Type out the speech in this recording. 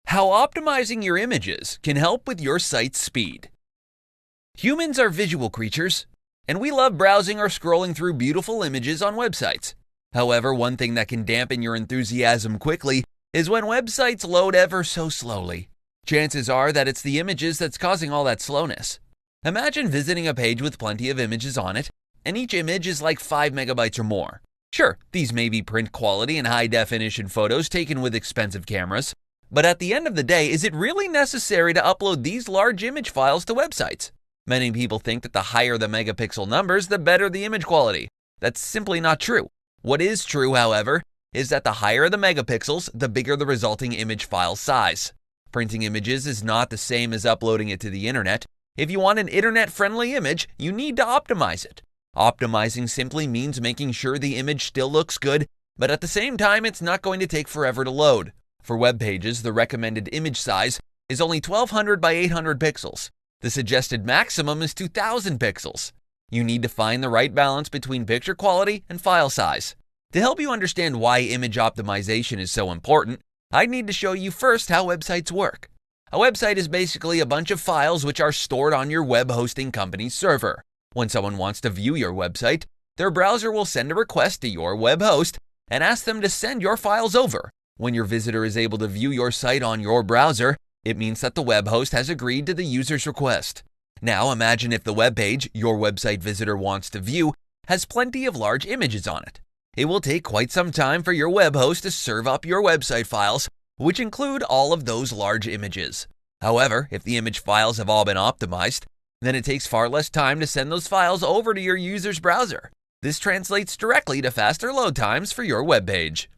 How optimizing your images can help with your site's speed. Humans are visual creatures, and we love browsing or scrolling through beautiful images on websites. However, one thing that can dampen your enthusiasm quickly is when websites load ever so slowly. Chances are that it's the images that's causing all that slowness. Imagine visiting a page with plenty of images on it, and each image is like 5 megabytes or more. Sure, these may be print quality and high-definition photos taken with expensive cameras, but at the end of the day, is it really necessary to upload these large image files to websites? Many people think that the higher the megapixel numbers, the better the image quality. That's simply not true. What is true, however, is that the higher the megapixels, the bigger the resulting image file size. Printing images is not the same as uploading it to the internet. If you want an internet-friendly image, you need to optimize it. Optimizing simply means making sure the image still looks good, but at the same time, it's not going to take forever to load. For web pages, the recommended image size is only 1200 by 800 pixels. The suggested maximum is 2000 pixels. You need to find the right balance between picture quality and file size. To help you understand why image optimization is so important, I need to show you first how websites work. A website is basically a bunch of files which are stored on your web hosting company's server. When someone wants to view your website, their browser will send a request to your web host and ask them to send your files over. When your visitor is able to view your site on your browser, it means that the web host has agreed to the user's request. Now imagine if the web page your website visitor wants to view has plenty of large images on it. It will take quite some time for your web host to serve up your website files, which include all of those large images. However, if the image files have all been optimized, then it takes far less time to send those files over to your user's browser. This translates directly to faster load times for your web page.